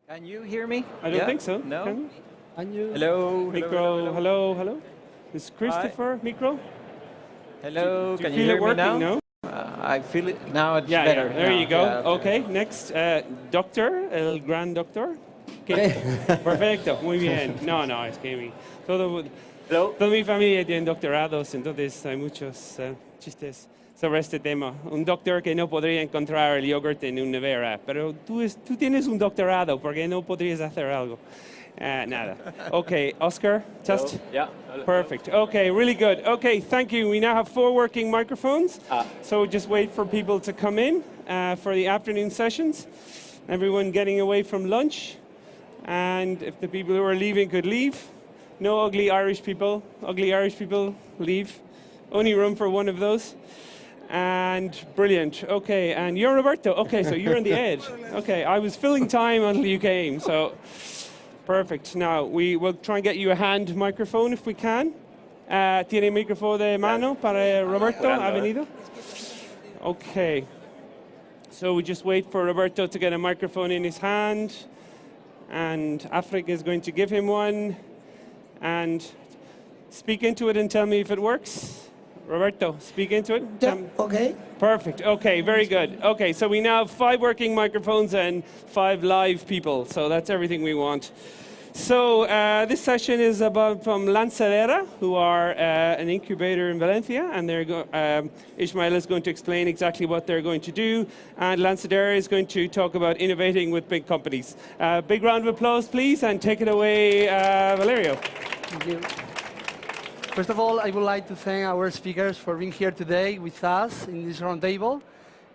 Can you hear me? I don't think so. No? Can you? And you? Hello? Micro, hello. Is Christopher micro? Hello, Do can you you feel hear it me working? now? No? I feel it, now it's Yeah, better. there now. you go. Yeah, Okay, next, doctor, el gran doctor. Perfecto, muy bien. No, es que toda mi familia tiene doctorados, entonces hay muchos chistes sobre este tema. Un doctor que no podría encontrar el yogurt en una nevera, pero tú tienes un doctorado, ¿por qué no podrías hacer algo? Nada. Okay, Oscar, test? Hello. Yeah. Perfect. Okay, really good. Okay, thank you. We now have 4 working microphones. So just wait for people to come in for the afternoon sessions. Everyone getting away from lunch. And if the people who are leaving could leave. No ugly Irish people. Ugly Irish people, leave. Only room for one of those. And brilliant. Okay, and you're Roberto. Okay, so you're on the edge. Okay, I was filling time until you came, so perfect. Now, we will try and get you a hand microphone if we can. ¿Tiene micrófono de mano para Roberto? ¿Ha venido? Okay. So we just wait for Roberto to get a microphone in his hand. And Africa is going to give him one. And speak into it and tell me if it works. Roberto, speak into it. Yeah, okay. Perfect. Okay, very good. Okay, so we now have 5 working microphones and 5 live people. So that's everything we want. So this session is from Lanzadera, who are an incubator in Valencia, and Ismael is going to explain exactly what they're going to do, and Lanzadera is going to talk about innovating with big companies. Big round of applause, please, and take it away, Valerio. Thank you. First of all, I would like to thank our speakers for being here today with us in this roundtable.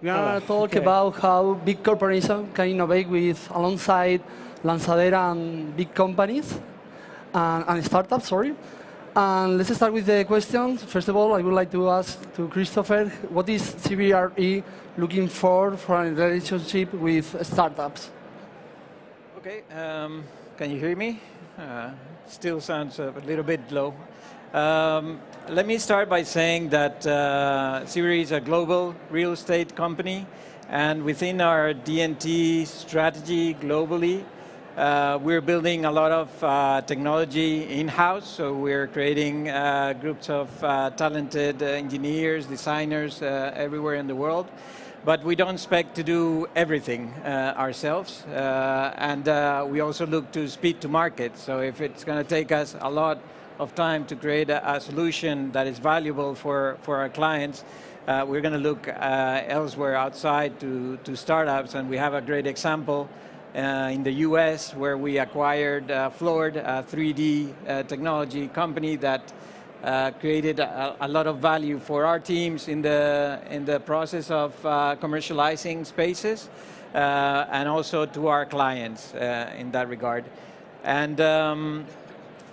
We are going to talk about how big corporations can innovate alongside Lanzadera and big companies and startups, sorry. And let's start with the questions. First of all, I would like to ask to Christopher, what is CBRE looking for a relationship with startups? Okay, can you hear me? Still sounds a little bit low. Let me start by saying that CBRE is a global real estate company, and within our D&T strategy globally, we're building a lot of technology in-house, so we're creating groups of talented engineers, designers everywhere in the world. But we don't expect to do everything ourselves, and we also look to speed to market. So if it's going to take us a lot of time to create a solution that is valuable for our clients, we're going to look elsewhere outside to startups, and we have a great example in the US where we acquired Floored, a 3D technology company that created a lot of value for our teams in the process of commercializing spaces, and also to our clients in that regard.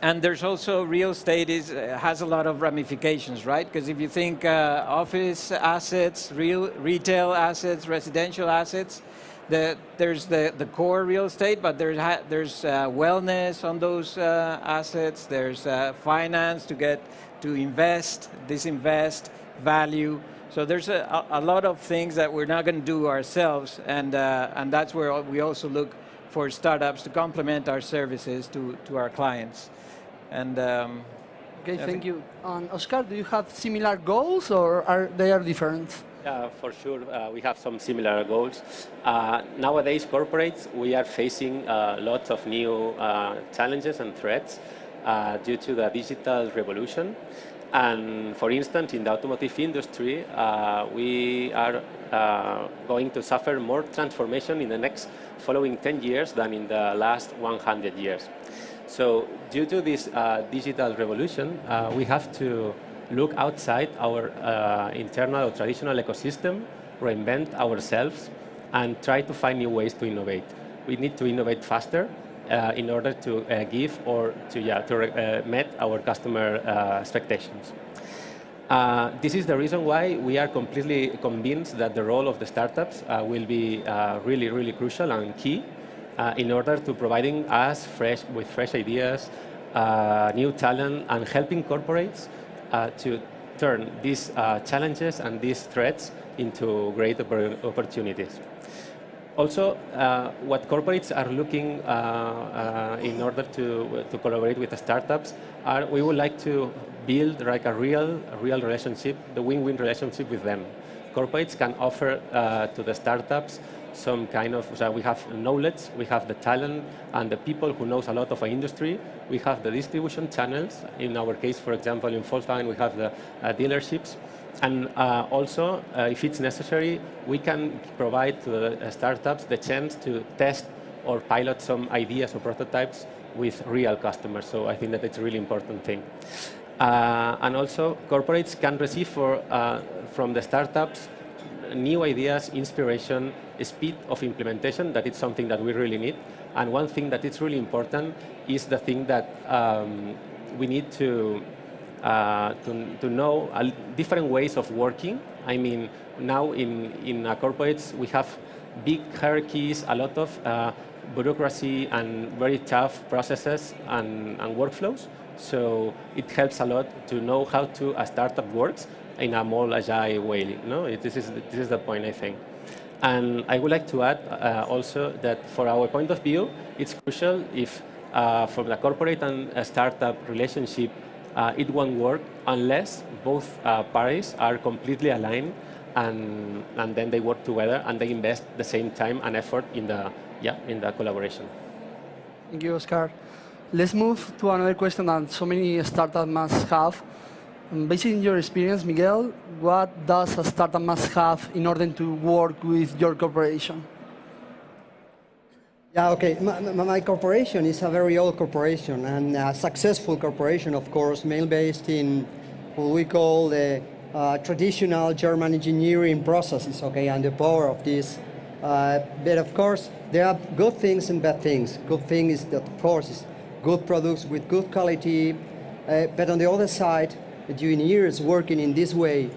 And there's also real estate has a lot of ramifications, right? Because if you think office assets, retail assets, residential assets, there's the core real estate, but there's wellness on those assets. There's finance to invest, disinvest, value. So there's a lot of things that we're not going to do ourselves, and that's where we also look for startups to complement our services to our clients. And okay, thank you. Oscar, do you have similar goals, or are they different? For sure, we have some similar goals. Nowadays, corporates, we are facing lots of new challenges and threats due to the digital revolution. And for instance, in the automotive industry, we are going to suffer more transformation in the next following 10 years than in the last 100 years. So due to this digital revolution, we have to look outside our internal or traditional ecosystem, reinvent ourselves, and try to find new ways to innovate. We need to innovate faster in order to give or to meet our customer expectations. This is the reason why we are completely convinced that the role of the startups will be really, really crucial and key in order to providing us with fresh ideas, new talent, and helping corporates to turn these challenges and these threats into great opportunities. Also, what corporates are looking in order to collaborate with the startups are we would like to build like a real relationship, the win-win relationship with them. Corporates can offer to the startups some kind of, so we have knowledge, we have the talent and the people who knows a lot of our industry. We have the distribution channels. In our case, for example, in Volkswagen, we have the dealerships. And also, if it's necessary, we can provide to the startups the chance to test or pilot some ideas or prototypes with real customers. So I think that it's a really important thing. And also, corporates can receive from the startups new ideas, inspiration, speed of implementation. That is something that we really need. And one thing that is really important is the thing that we need to know different ways of working. I mean, now in corporates, we have big hierarchies, a lot of bureaucracy and very tough processes and workflows. So it helps a lot to know how a startup works in a more agile way. No? This is the point, I think. And I would like to add also that for our point of view, it's crucial if from the corporate and startup relationship, it won't work unless both parties are completely aligned and then they work together and they invest the same time and effort in the collaboration. Thank you, Oscar. Let's move to another question that so many startups must have. Based on your experience, Miguel, what does a startup must have in order to work with your corporation? Yeah, okay. My corporation is a very old corporation and a successful corporation, of course, mainly based in what we call the traditional German engineering processes, okay, and the power of this. But of course, there are good things and bad things. Good thing is that, of course, it's good products with good quality. But on the other side, during years working in this way,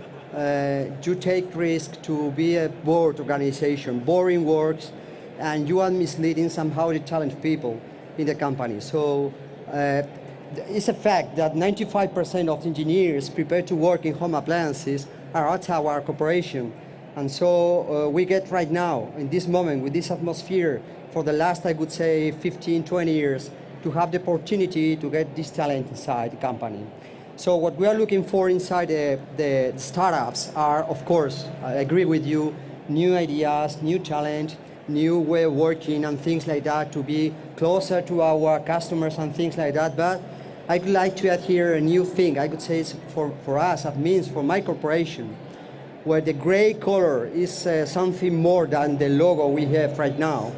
you take risk to be a bored organization, boring works, and you are misleading somehow the talented people in the company. So it's a fact that 95% of engineers prepared to work in home appliances are outside our corporation. And so we get right now, in this moment, with this atmosphere, for the last, I would say, 15, 20 years, to have the opportunity to get this talent inside the company. So what we are looking for inside the startups are, of course, I agree with you, new ideas, new talent, new way of working and things like that to be closer to our customers and things like that. But I'd like to add here a new thing. I could say it's for us, that means for my corporation, where the gray color is something more than the logo we have right now.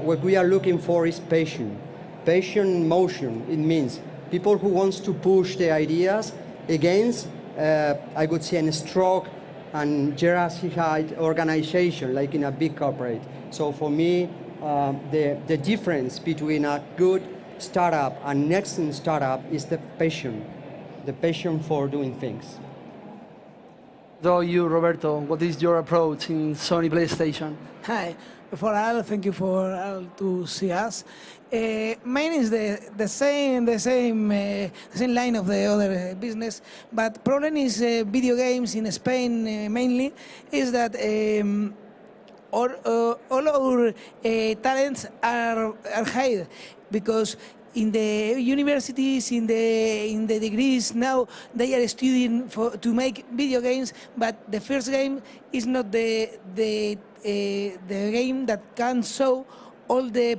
What we are looking for is passion. Passion motion, it means people who wants to push the ideas against, I would say, a stroke and hierarchical organization, like in a big corporate. So for me, the difference between a good startup and next startup is the passion for doing things. So you, Roberto, what is your approach in Sony PlayStation? Hi. Before all, thank you for all to see us. Mine is the same line of the other business, but problem is video games in Spain mainly is that all our talents are high because in the universities, in the degrees now, they are studying to make video games, but the first game is not the game that can show all the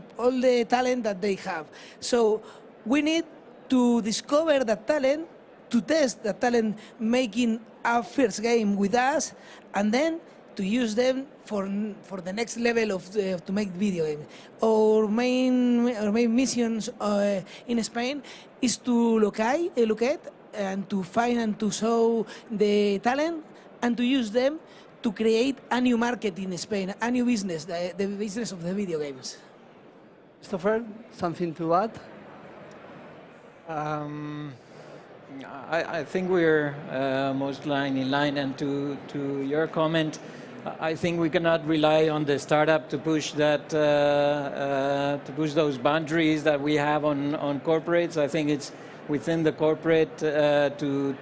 talent that they have. So we need to discover that talent, to test that talent, making our first game with us, and then to use them for the next level of to make video games. Our main missions in Spain is to locate and to find and to show the talent and to use them to create a new market in Spain, a new business, the business of the video games. Christopher, something to add? I think we're most in line, and to your comment, I think we cannot rely on the startup to push that, to push those boundaries that we have on corporates. I think it's within the corporate to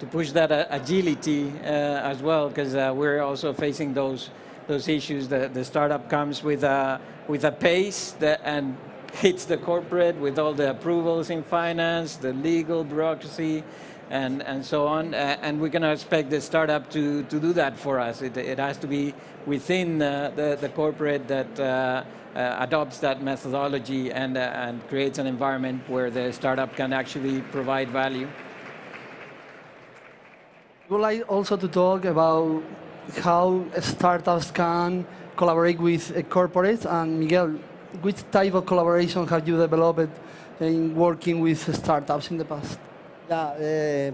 push that agility as well, because we're also facing those issues. The startup comes with a pace and hits the corporate with all the approvals in finance, the legal bureaucracy, and so on. And we're going to expect the startup to do that for us. It has to be within the corporate that adopts that methodology and creates an environment where the startup can actually provide value. I would like also to talk about how startups can collaborate with corporates. And Miguel, which type of collaboration have you developed in working with startups in the past? Yeah,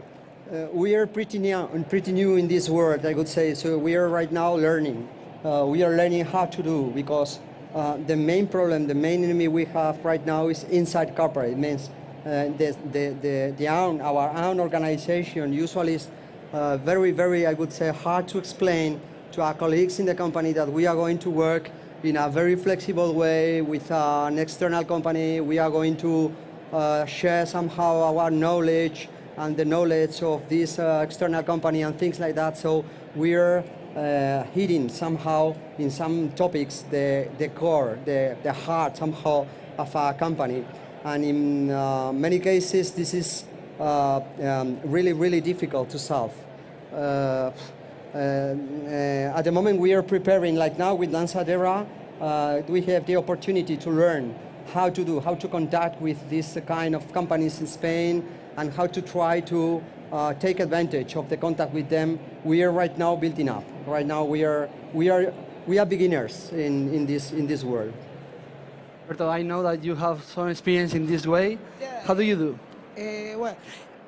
we are pretty new in this world, I would say. So we are right now learning. We are learning how to do, because the main problem, the main enemy we have right now is inside corporate. It means our own organization usually is very, I would say, hard to explain to our colleagues in the company that we are going to work in a very flexible way with an external company. We are going to share somehow our knowledge and the knowledge of this external company and things like that. So we're hitting somehow in some topics the core, the heart somehow of our company. And in many cases, this is really difficult to solve. At the moment we are preparing, like now with Lanzadera, we have the opportunity to learn how to contact with this kind of companies in Spain, and how to try to take advantage of the contact with them. We are right now building up. Right now we are beginners in this world. Roberto, I know that you have some experience in this way. Yeah. How do you do?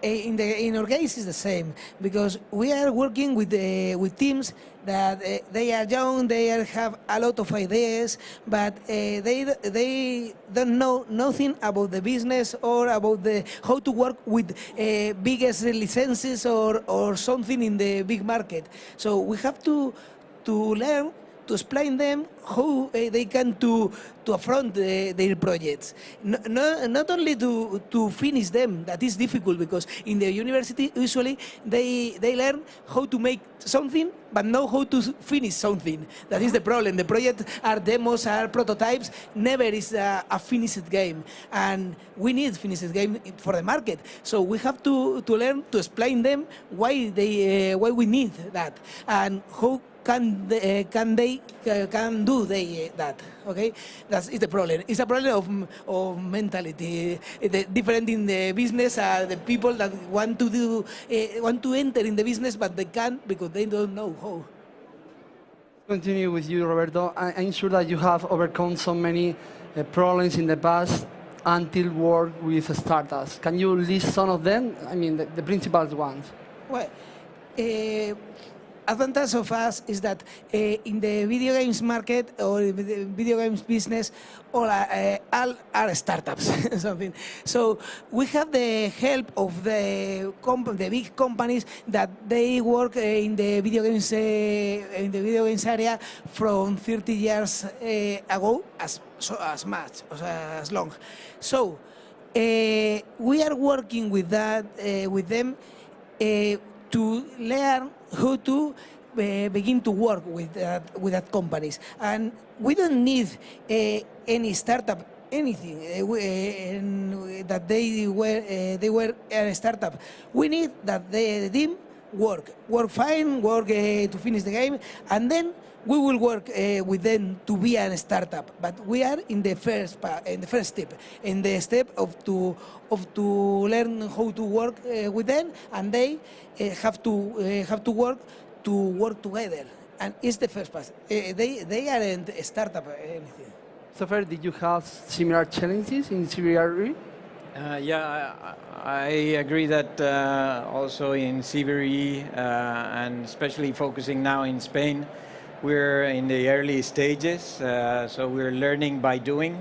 In our case, it's the same, because we are working with teams that they are young, have a lot of ideas, but they don't know nothing about the business or about how to work with biggest licenses or something in the big market. So we have to learn to explain them how they can to affront their projects. Not only to finish them, that is difficult, because in the university usually they learn how to make something but know how to finish something. That is the problem. The project are demos, are prototypes, never is a finished game. And we need finished game for the market. So we have to learn to explain them why we need that, and how can they do that? Okay, that's the problem. It's a problem of mentality. Different in the business are the people that want to enter in the business, but they can't because they don't know how. Continue with you, Roberto. I'm sure that you have overcome so many problems in the past until work with startups. Can you list some of them? I mean, the principal ones. Well, advantage of us is that in the video games market or in the video games business, all are startups. Something. So we have the help of the big companies that they work in the video games area from 30 years ago, as long. So we are working with them to learn how to begin to work with that companies, and we don't need any startup, anything that they were a startup. We need that the team work fine, to finish the game, and then we will work with them to be a startup. But we are in the first step, in the step of to learn how to work with them, and they have to work together. And it's the first part. They aren't a startup or anything. Christopher, did you have similar challenges in CBRE? Yeah, I agree that also in CBRE, and especially focusing now in Spain, we're in the early stages, so we're learning by doing.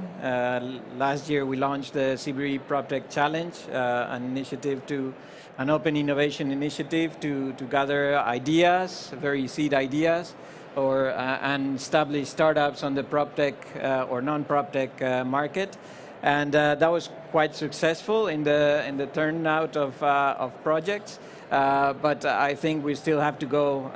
Last year we launched the CBRE PropTech Challenge, an open innovation initiative to gather ideas, very seed ideas, and establish startups on the PropTech or non-PropTech market. And that was quite successful in the turnout of projects. But I think we still have to go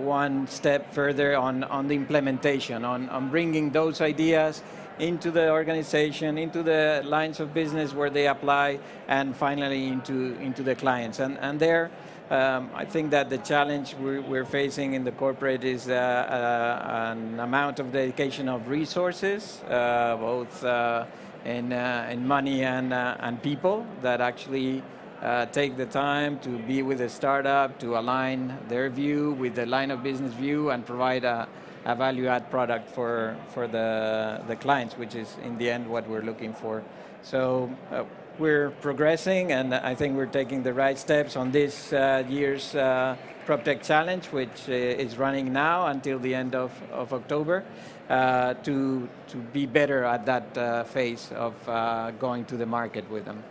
one step further on the implementation, on bringing those ideas into the organization, into the lines of business where they apply, and finally into the clients. And there, I think that the challenge we're facing in the corporate is an amount of dedication of resources, both in money and people, that actually take the time to be with the startup, to align their view with the line of business view and provide a value-add product for the clients, which is in the end what we're looking for. So we're progressing, and I think we're taking the right steps on this year's PropTech Challenge, which is running now until the end of October, to be better at that phase of going to the market with them.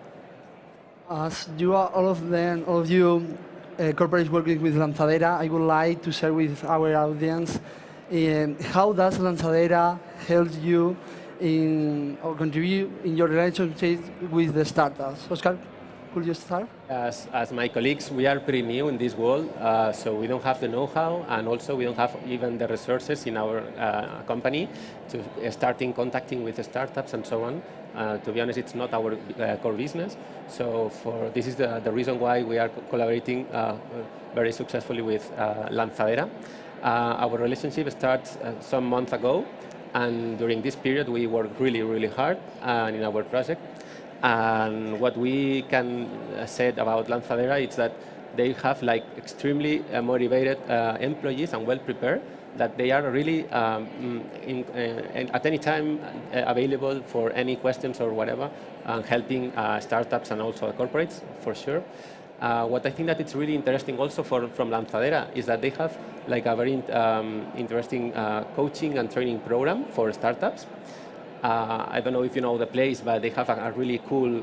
As you are, all of you corporates working with Lanzadera, I would like to share with our audience how does Lanzadera help you or contribute in your relationship with the startups. Oscar, could you start? As my colleagues, we are pretty new in this world, so we don't have the know-how, and also we don't have even the resources in our company to starting contacting with the startups and so on. To be honest, it's not our core business. So this is the reason why we are collaborating very successfully with Lanzadera. Our relationship starts some months ago, and during this period we worked really, really hard in our project. And what we can say about Lanzadera is that they have like extremely motivated employees and well prepared, that they are really at any time available for any questions or whatever, helping startups and also corporates for sure. What I think that it's really interesting also from Lanzadera is that they have like a very interesting coaching and training program for startups. I don't know if you know the place, but they have a really cool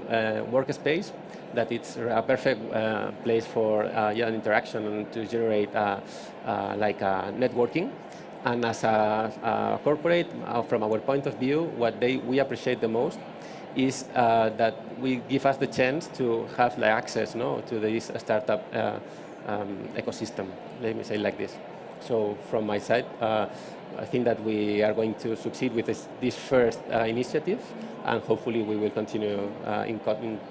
workspace that it's a perfect place for interaction and to generate like networking. And as a corporate, from our point of view, what we appreciate the most is that we give us the chance to have like access to this startup ecosystem, let me say like this. So from my side, I think that we are going to succeed with this first initiative, and hopefully we will continue in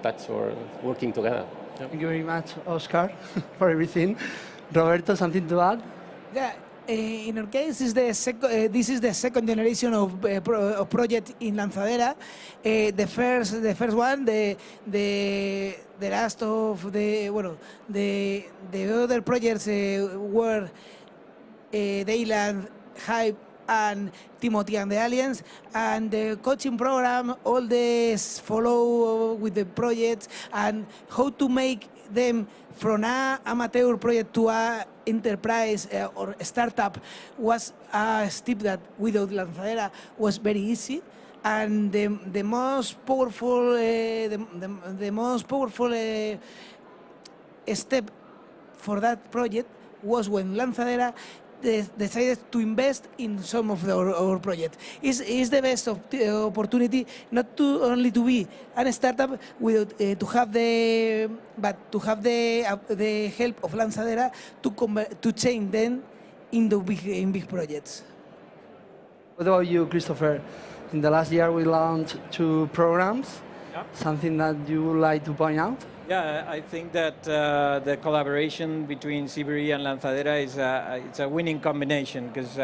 touch or working together. Yep. Thank you very much, Oscar, for everything. Roberto, something to add? Yeah. In our case, this is the second generation of project in Lanzadera. The first one, the last of the other projects were Dayland, Hype, and Timothy and the Aliens, and the coaching program, all this follow with the projects and how to make them from an amateur project to a enterprise or startup was a step that without Lanzadera was very easy. And the most powerful step for that project was when Lanzadera decided to invest in some of our projects. It's the best opportunity not to only to be a startup with to have the help of Lanzadera to change them in big projects. What about you, Christopher? In the last year, we launched 2 programs. Yeah. Something that you would like to point out? Yeah, I think that the collaboration between CBRE and Lanzadera is it's a winning combination, because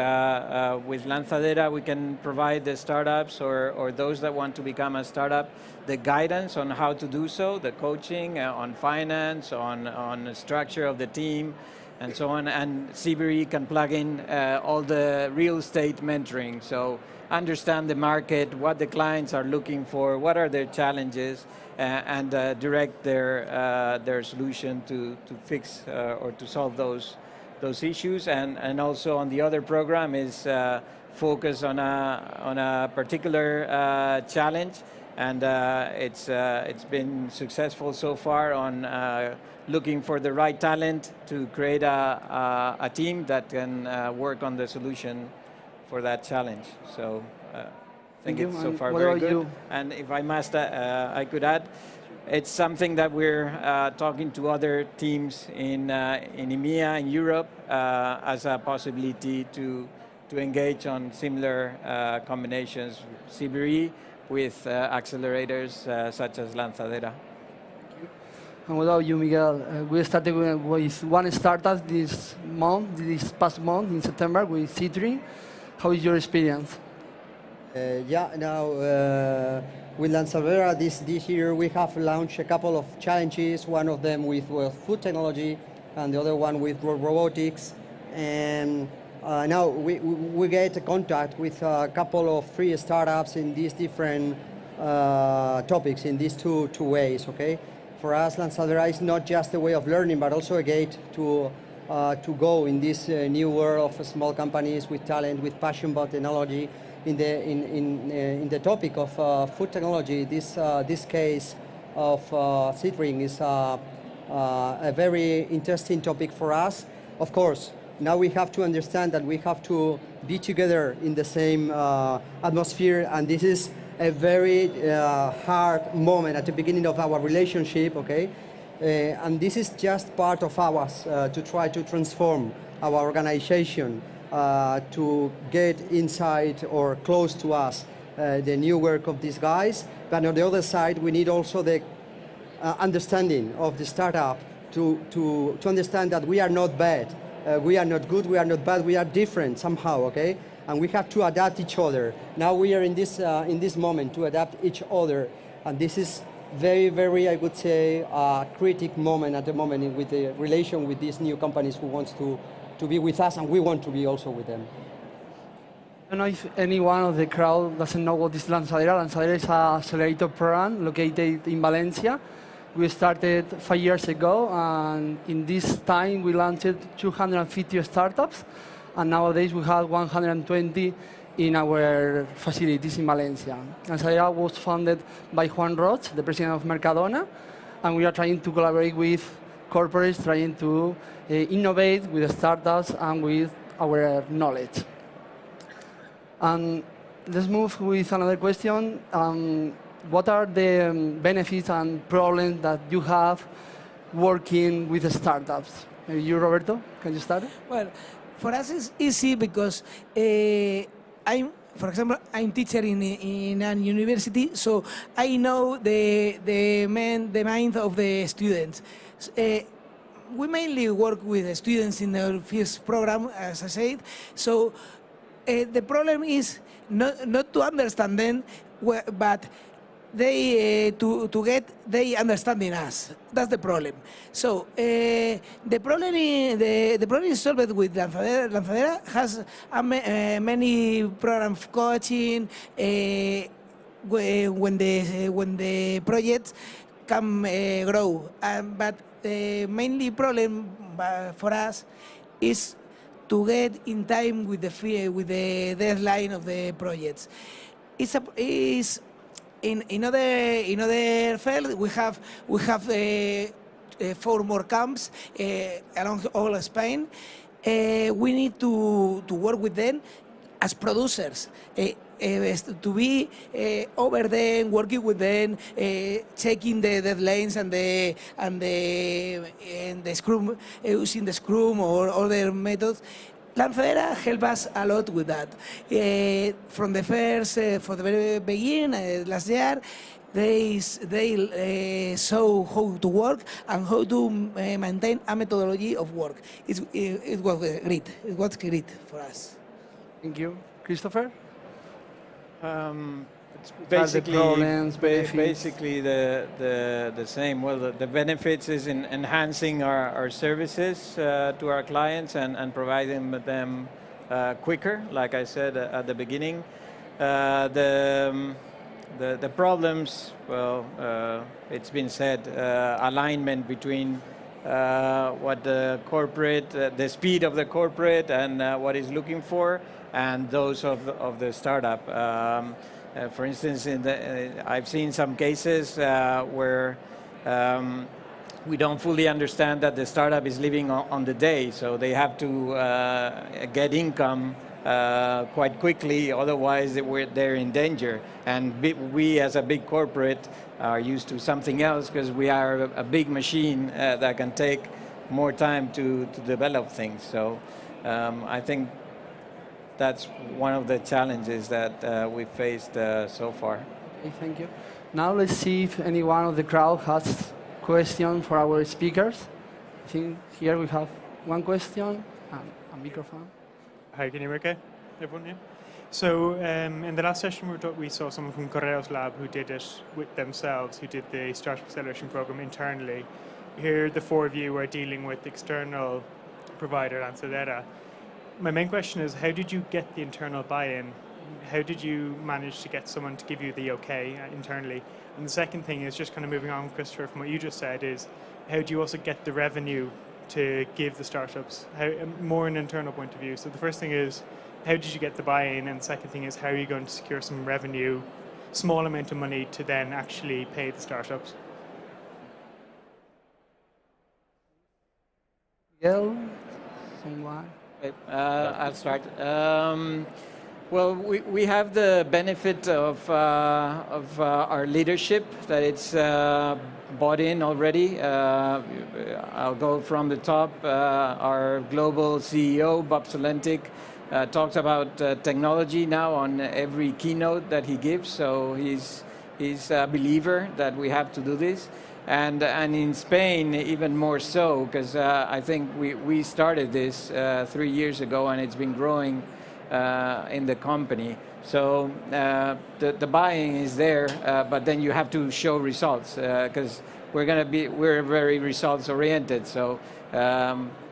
with Lanzadera we can provide the startups or those that want to become a startup the guidance on how to do so, the coaching on finance, on the structure of the team, and so on. And CBRE can plug in all the real estate mentoring, so understand the market, what the clients are looking for, what are their challenges, and direct their solution to fix or to solve those issues. And also on the other program is focus on a particular challenge, and it's been successful so far on looking for the right talent to create a team that can work on the solution for that challenge. So think Thank it's you. so And far what very about good. you? And if I must, I could add, it's something that we're talking to other teams in EMEA, in Europe, as a possibility to engage on similar combinations, CBRE, with accelerators such as Lanzadera. And what about you, Miguel? We started with one startup this past month in September with C3. How is your experience? With Lanzadera this year we have launched a couple of challenges, one of them with food technology and the other one with robotics. And now we get contact with a couple of free startups in these different topics, in these two ways, okay? For us, Lanzadera is not just a way of learning, but also a gate to go in this new world of small companies with talent, with passion about technology. In the topic of food technology, this case of Citrine is a very interesting topic for us. Of course, now we have to understand that we have to be together in the same atmosphere, and this is a very hard moment at the beginning of our relationship, okay? And this is just part of ours to try to transform our organization to get inside or close to us the new work of these guys. But on the other side, we need also the understanding of the startup to understand that we are not bad, we are not good, we are not bad, we are different somehow, okay? And we have to adapt each other. Now we are in this moment to adapt each other, and this is very, very, I would say, critical moment at the moment with the relation with these new companies who wants to be with us, and we want to be also with them. I don't know if anyone of the crowd doesn't know what is Lanzadera. Lanzadera is an accelerator program located in Valencia. We started 5 years ago, and in this time we launched 250 startups, and nowadays we have 120 in our facilities in Valencia. Lanzadera was founded by Juan Roch, the president of Mercadona, and we are trying to collaborate with corporates, trying to innovate with the startups and with our knowledge. And let's move with another question. What are the benefits and problems that you have working with the startups? Maybe you, Roberto, can you start? Well, for us it's easy because for example, I'm teacher in a university, so I know the mind of the students. We mainly work with the students in the first program, as I said. So the problem is not to understand them, but they they understanding us. That's the problem. So the problem is solved with Lanzadera. Lanzadera has many program of coaching when the projects can grow. But the mainly problem for us is to get in time with the deadline of the projects. In other field we have 4 more camps along all Spain. We need to work with them as producers. To be over them, working with them, checking the deadlines and the Scrum, using the Scrum or other methods. Lanzadera helped us a lot with that. From the for the very beginning, last year, they saw how to work and how to maintain a methodology of work. It was great. It was great for us. Thank you. Christopher? It's basically basically the same. Well, the benefits is in enhancing our services to our clients and providing them quicker, like I said at the beginning. The problems, well, it's been said, alignment between what the corporate, the speed of the corporate and what it's looking for, and those of the startup. For instance, I've seen some cases where we don't fully understand that the startup is living on the day, so they have to get income quite quickly, otherwise they're in danger. And we as a big corporate are used to something else because we are a big machine that can take more time to develop things. So I think that's one of the challenges that we faced so far. Okay, thank you. Now let's see if anyone of the crowd has questions for our speakers. I think here we have one question and a microphone. Hi, can you hear me okay? Everyone, yeah? So in the last session we saw someone from Correo's lab who did it with themselves, who did the Startup Acceleration Program internally. Here the four of you are dealing with external provider Lanzadera. My main question is, how did you get the internal buy-in? How did you manage to get someone to give you the okay internally? And the second thing is, just kind of moving on, Christopher, from what you just said, is how do you also get the revenue to give the startups, more an internal point of view? So the first thing is, how did you get the buy-in? And the second thing is, how are you going to secure some revenue, small amount of money, to then actually pay the startups? Miguel, someone? I'll start. Well, we have the benefit of our leadership, that it's bought in already. I'll go from the top. Our global CEO, Bob Solentic, talks about technology now on every keynote that he gives. So he's a believer that we have to do this. And in Spain, even more so, because I think we started this 3 years ago, and it's been growing in the company. So the buying is there, but then you have to show results, because we're very results oriented. So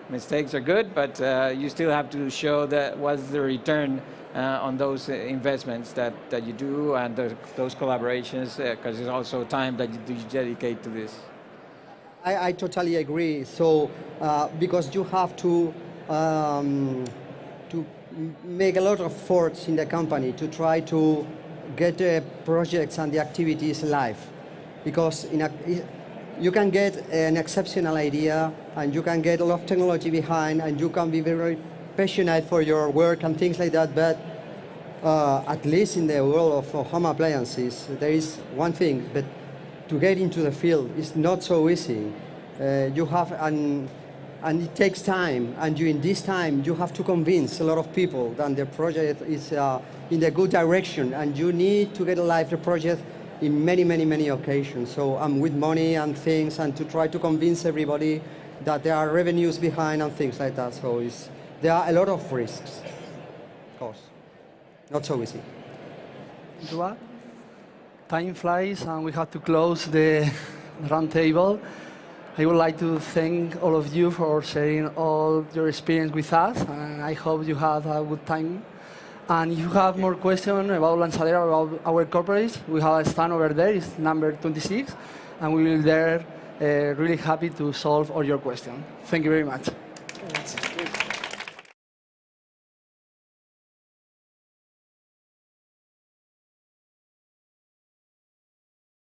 mistakes are good, but you still have to show that what's the return on those investments that you do, and those collaborations, because it's also time that you dedicate to this. I totally agree. So because you have to make a lot of efforts in the company to try to get the projects and the activities live, because you can get an exceptional idea and you can get a lot of technology behind and you can be very passionate for your work and things like that, but at least in the world of home appliances, there is one thing, but to get into the field is not so easy. You have, and it takes time, and during this time you have to convince a lot of people that the project is in the good direction, and you need to get alive the project in many occasions. So I'm with money and things, and to try to convince everybody that there are revenues behind and things like that. So there are a lot of risks, of course. Not so easy. Time flies and we have to close the round table. I would like to thank all of you for sharing all your experience with us, and I hope you had a good time. And if you have more questions about Lanzadera, about our corporates, we have a stand over there, it's number 26, and we will be there really happy to solve all your questions. Thank you very much.